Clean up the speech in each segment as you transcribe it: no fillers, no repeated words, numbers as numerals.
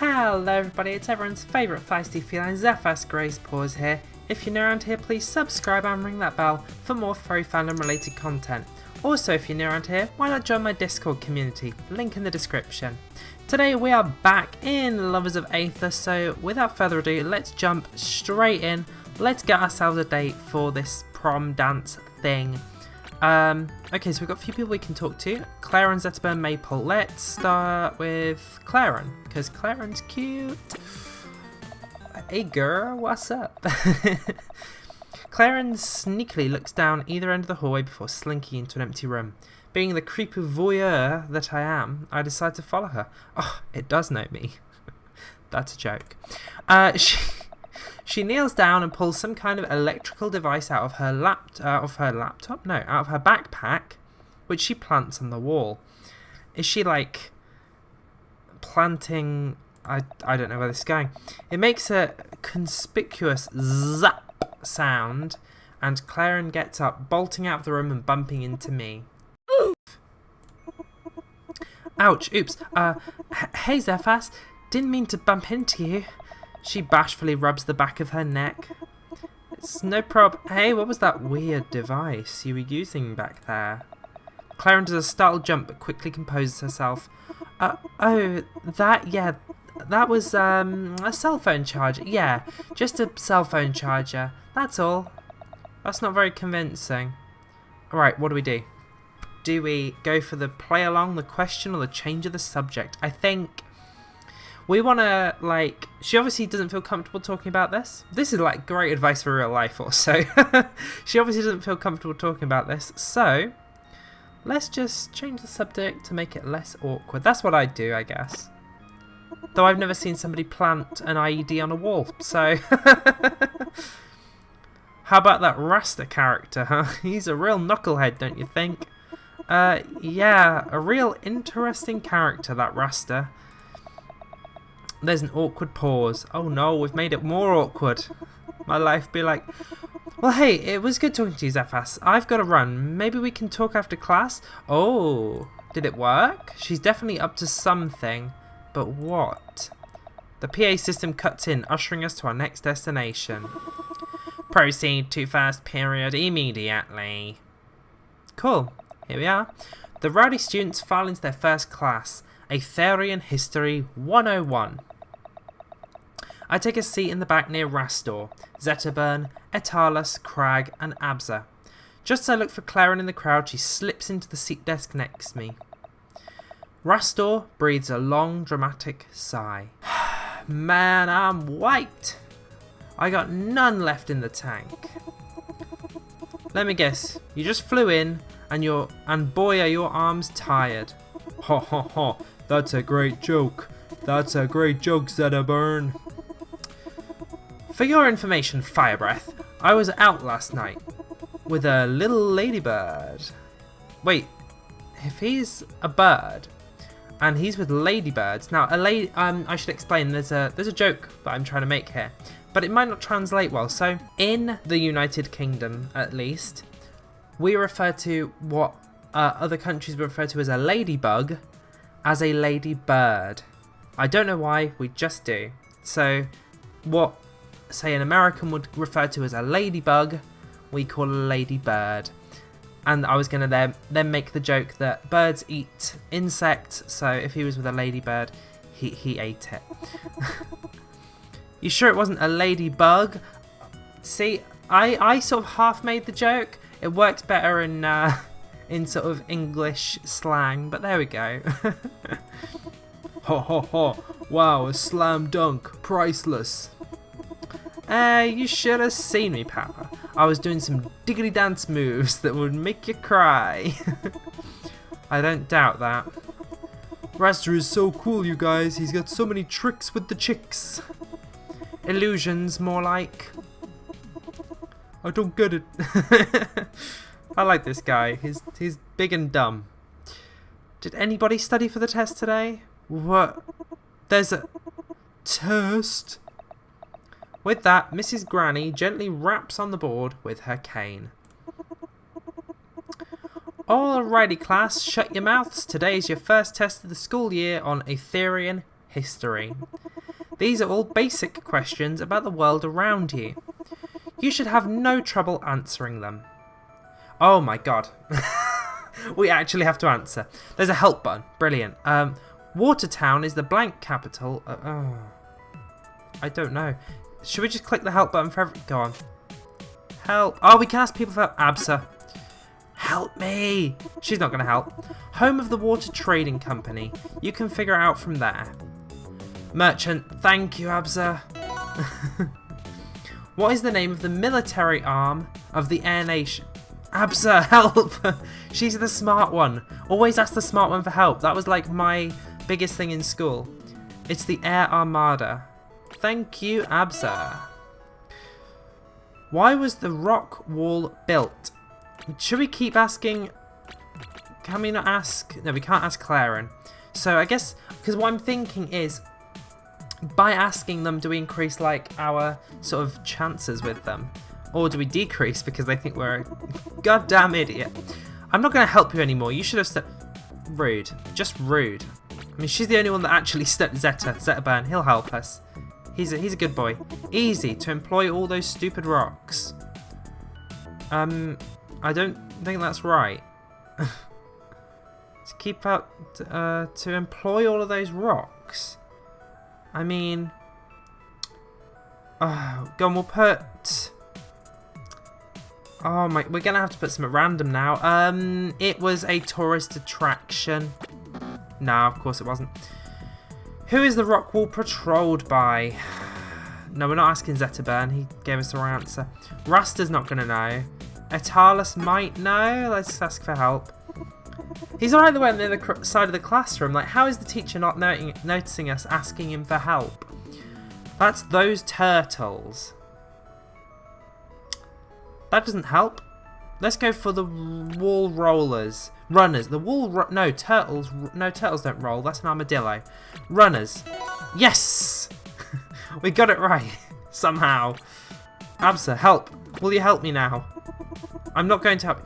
Hello everybody, it's everyone's favourite feisty feline, Xephas Gracepaws here. If you're new around here, please subscribe and ring that bell for more furry fandom related content. Also, if you're new around here, why not join my Discord community, link in the description. Today we are back in Lovers of Aether, so without further ado, let's jump straight in. Let's get ourselves a date for this prom dance thing. Okay, so we've got a few people we can talk to. Claren, Zetterburn, Maple. Let's start with Claren, because Claren's cute. Hey girl, what's up? Claren sneakily looks down either end of the hallway before slinking into an empty room. Being the creepy voyeur that I am, I decide to follow her. Oh, it does know me. That's a joke. She kneels down and pulls some kind of electrical device out of her laptop? No, out of her backpack, which she plants on the wall. Is she like planting? I don't know where this is going. It makes a conspicuous zap sound, and Claren gets up, bolting out of the room and bumping into me. Ouch! Oops. Hey Xephas, didn't mean to bump into you. She bashfully rubs the back of her neck. It's no prob. Hey, what was that weird device you were using back there? Claren does a startled jump but quickly composes herself. Oh, that was a cell phone charger. Yeah, just a cell phone charger. That's all. That's not very convincing. Alright, what do we do? Do we go for the play along, the question, or the change of the subject? I think we want to, like, she obviously doesn't feel comfortable talking about this. This is, like, great advice for real life also. She obviously doesn't feel comfortable talking about this. So, let's just change the subject to make it less awkward. That's what I'd do, I guess. Though I've never seen somebody plant an IED on a wall, so... How about that Rasta character, huh? He's a real knucklehead, don't you think? Yeah, a real interesting character, that Rasta. There's an awkward pause. Oh no, we've made it more awkward. My life be like, well hey, it was good talking to you, Xephas. I've got to run. Maybe we can talk after class? Oh, did it work? She's definitely up to something. But what? The PA system cuts in, ushering us to our next destination. Proceed to first period immediately. Cool, here we are. The rowdy students file into their first class, Aetherian History 101. I take a seat in the back near Rastor, Zetterburn, Etalus, Crag and Abza. Just as I look for Claren in the crowd, she slips into the seat desk next to me. Rastor breathes a long, dramatic sigh. Man, I'm white. I got none left in the tank. Let me guess, you just flew in and boy are your arms tired. Ha ha ha, that's a great joke. That's a great joke, Zetterburn. For your information, Firebreath, I was out last night with a little ladybird. Wait, if he's a bird and he's with ladybirds, now I should explain. There's a joke that I'm trying to make here, but it might not translate well. So in the United Kingdom, at least, we refer to what other countries refer to as a ladybug as a ladybird. I don't know why, we just do. So what, say, an American would refer to as a ladybug, we call a ladybird. And I was going to then make the joke that birds eat insects, so if he was with a ladybird, he ate it. You sure it wasn't a ladybug? See, I sort of half made the joke. It works better in sort of English slang, but there we go. Ho ho ho, wow, a slam dunk, priceless. You should have seen me, Papa. I was doing some diggity dance moves that would make you cry. I don't doubt that. Raster is so cool, you guys. He's got so many tricks with the chicks. Illusions, more like. I don't get it. I like this guy. He's big and dumb. Did anybody study for the test today? What? There's a test? With that, Mrs. Granny gently raps on the board with her cane. Alrighty class, shut your mouths. Today is your first test of the school year on Aetherian history. These are all basic questions about the world around you. You should have no trouble answering them. Oh my god. We actually have to answer. There's a help button. Brilliant. Watertown is the blank capital. I don't know. Should we just click the help button for every... Go on. Help. Oh, we can ask people for... Absa. Help me. She's not going to help. Home of the Water Trading Company. You can figure it out from there. Merchant. Thank you, Absa. What is the name of the military arm of the Air Nation? Absa, help. She's the smart one. Always ask the smart one for help. That was like my biggest thing in school. It's the Air Armada. Thank you, Absa. Why was the rock wall built? Should we keep asking? Can we not ask? No, we can't ask Claren. So I guess, because what I'm thinking is, by asking them, do we increase like our sort of chances with them? Or do we decrease because they think we're a goddamn idiot? I'm not going to help you anymore. You should have said... Rude. Just rude. I mean, she's the only one that actually stepped Zetaburn. He'll help us. He's a good boy. Easy to employ all those stupid rocks. I don't think that's right. To keep up... to employ all of those rocks. I mean... Oh, go on, we'll put... Oh my, we're going to have to put some at random now. It was a tourist attraction. No, of course it wasn't. Who is the rock wall patrolled by? No, we're not asking Zetaburn. He gave us the wrong answer. Rasta's not going to know. Etalis might know. Let's ask for help. He's alright the way on the other side of the classroom. Like, how is the teacher not noticing us asking him for help? That's those turtles. That doesn't help. Let's go for the wall rollers. Runners. The wall... No, turtles. No, turtles don't roll. That's an armadillo. Runners. Yes! We got it right. Somehow. Absa, help. Will you help me now? I'm not going to help.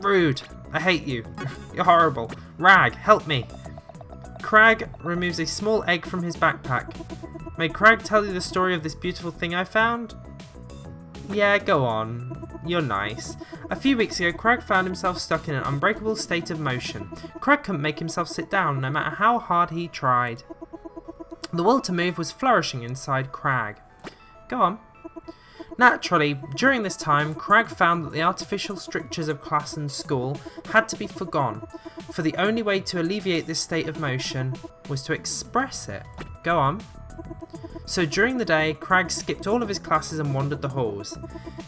Rude. I hate you. You're horrible. Rag, help me. Crag removes a small egg from his backpack. May Crag tell you the story of this beautiful thing I found? Yeah, go on. You're nice. A few weeks ago, Crag found himself stuck in an unbreakable state of motion. Crag couldn't make himself sit down, no matter how hard he tried. The will to move was flourishing inside Crag. Go on. Naturally, during this time, Crag found that the artificial strictures of class and school had to be forgone, for the only way to alleviate this state of motion was to express it. Go on. So during the day, Crag skipped all of his classes and wandered the halls.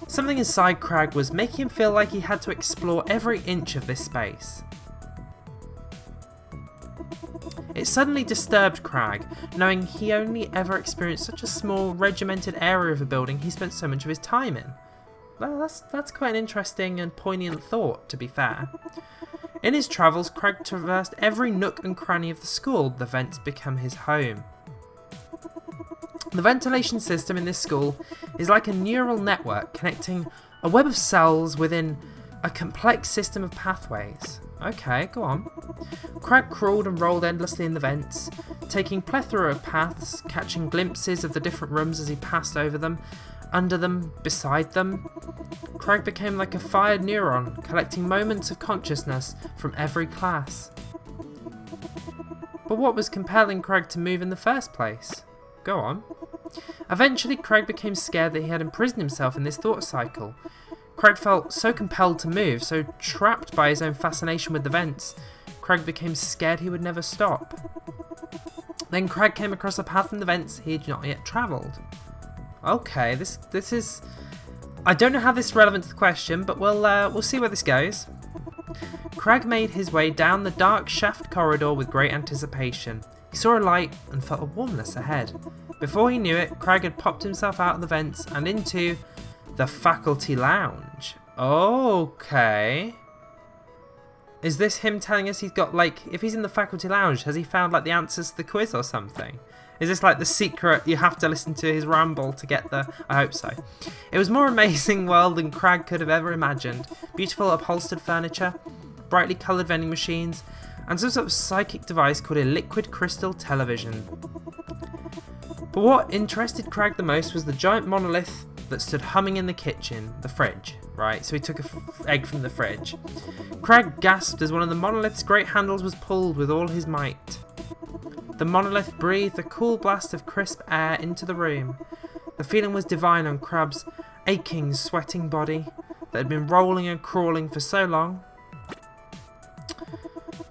Something inside Crag was making him feel like he had to explore every inch of this space. It suddenly disturbed Crag, knowing he only ever experienced such a small, regimented area of a building he spent so much of his time in. Well, that's quite an interesting and poignant thought, to be fair. In his travels, Crag traversed every nook and cranny of the school. The vents became his home. The ventilation system in this school is like a neural network connecting a web of cells within a complex system of pathways. Okay, go on. Crag crawled and rolled endlessly in the vents, taking plethora of paths, catching glimpses of the different rooms as he passed over them, under them, beside them. Crag became like a fired neuron, collecting moments of consciousness from every class. But what was compelling Crag to move in the first place? Go on. Eventually, Crag became scared that he had imprisoned himself in this thought cycle. Crag felt so compelled to move, so trapped by his own fascination with the vents, Crag became scared he would never stop. Then Crag came across a path in the vents he had not yet travelled. Okay, this is... I don't know how this is relevant to the question, but we'll see where this goes. Crag made his way down the dark shaft corridor with great anticipation. He saw a light and felt a warmness ahead. Before he knew it, Crag had popped himself out of the vents and into the faculty lounge. Okay. Is this him telling us he's got, like, if he's in the faculty lounge, has he found, like, the answers to the quiz or something? Is this, like, the secret, you have to listen to his ramble to get the... I hope so. It was a more amazing world than Crag could have ever imagined. Beautiful upholstered furniture, brightly coloured vending machines, and some sort of psychic device called a liquid crystal television. But what interested Crag the most was the giant monolith that stood humming in the kitchen, the fridge, right? So he took an egg from the fridge. Crag gasped as one of the monolith's great handles was pulled with all his might. The monolith breathed a cool blast of crisp air into the room. The feeling was divine on Crab's aching, sweating body that had been rolling and crawling for so long.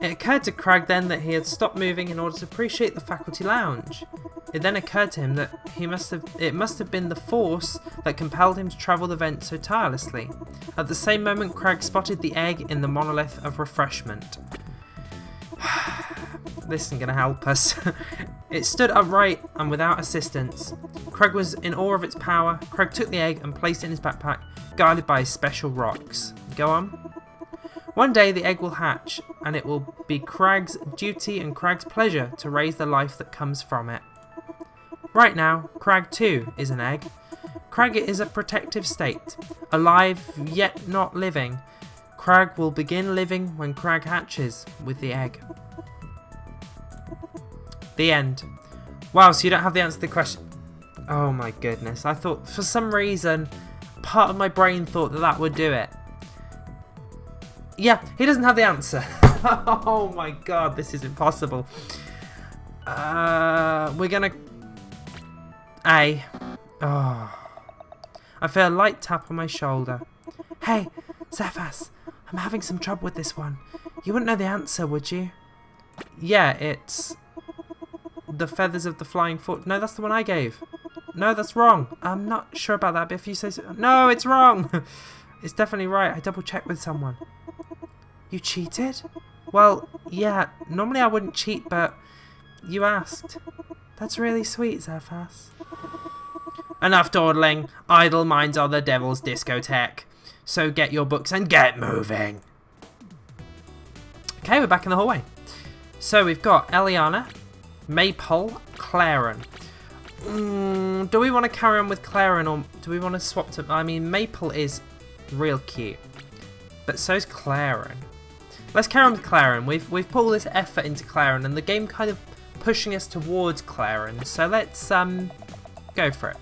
It occurred to Crag then that he had stopped moving in order to appreciate the faculty lounge. It then occurred to him that it must have been the force that compelled him to travel the vent so tirelessly. At the same moment, Crag spotted the egg in the monolith of refreshment. This isn't going to help us. It stood upright and without assistance. Crag was in awe of its power. Crag took the egg and placed it in his backpack, guarded by his special rocks. Go on. One day the egg will hatch, and it will be Crag's duty and Crag's pleasure to raise the life that comes from it. Right now, Crag too is an egg. Crag is a protective state, alive yet not living. Crag will begin living when Crag hatches with the egg. The end. Wow, so you don't have the answer to the question. Oh my goodness, I thought, for some reason, part of my brain thought that that would do it. Yeah, he doesn't have the answer. Oh my god, this is impossible. We're gonna... A. Oh. I feel a light tap on my shoulder. Hey, Xephas, I'm having some trouble with this one. You wouldn't know the answer, would you? Yeah, it's... the feathers of the flying foot. No, that's the one I gave. No, that's wrong. I'm not sure about that, but if you say so... No, it's wrong! It's definitely right. I double checked with someone. You cheated? Well, yeah, normally I wouldn't cheat, but you asked. That's really sweet, Xephas. Enough dawdling. Idle minds are the devil's discotheque. So get your books and get moving. Okay, we're back in the hallway. So we've got Eliana, Maple, Claren. Do we want to carry on with Claren, or do we want to swap to... I mean, Maple is real cute, but so's Claren. Let's carry on with Claren. We've put all this effort into Claren, and the game kind of pushing us towards Claren. So let's go for it.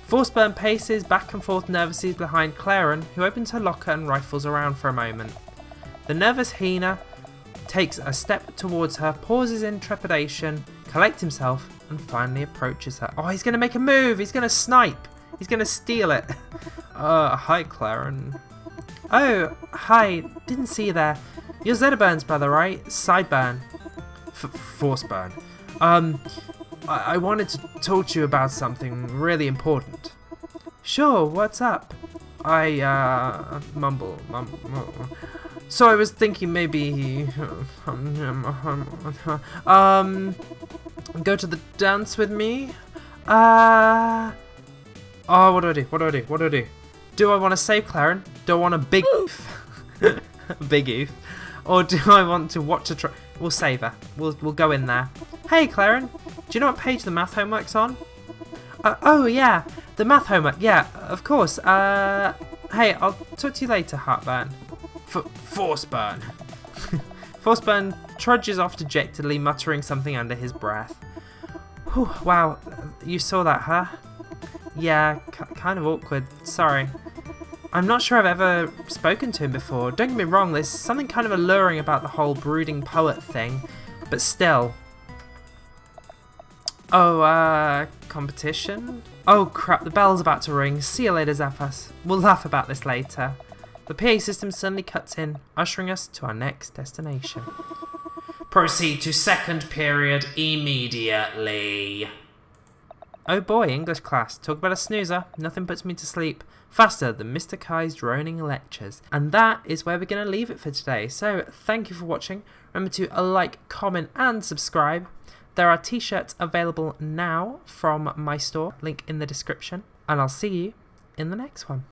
Forceburn paces back and forth nervously behind Claren, who opens her locker and rifles around for a moment. The nervous hyena takes a step towards her, pauses in trepidation, collects himself, and finally approaches her. Oh, he's going to make a move! He's going to snipe! He's going to steal it! Hi, Claren. Oh, hi. Didn't see you there. You're Zedaburn's brother, right? Sideburn. Forceburn. I wanted to talk to you about something really important. Sure, what's up? I, mumble. So I was thinking maybe, go to the dance with me? Oh, what do I do? Do I want to save Claren? Do I want a big oof? Big oof? Or do I want to watch a try? We'll save her. We'll go in there. Hey, Claren, do you know what page the math homework's on? Oh, yeah, the math homework. Yeah, of course. Hey, I'll talk to you later, Heartburn. Forceburn. Forceburn trudges off dejectedly, muttering something under his breath. Whew, wow, you saw that, huh? Yeah, kind of awkward. Sorry. I'm not sure I've ever spoken to him before. Don't get me wrong, there's something kind of alluring about the whole brooding poet thing, but still. Oh, competition? Oh crap, the bell's about to ring. See you later, Xephas. We'll laugh about this later. The PA system suddenly cuts in, ushering us to our next destination. Proceed to second period immediately. Oh boy, English class. Talk about a snoozer. Nothing puts me to sleep faster than Mr. Kai's droning lectures. And that is where we're going to leave it for today. So thank you for watching. Remember to like, comment and subscribe. There are t-shirts available now from my store. Link in the description. And I'll see you in the next one.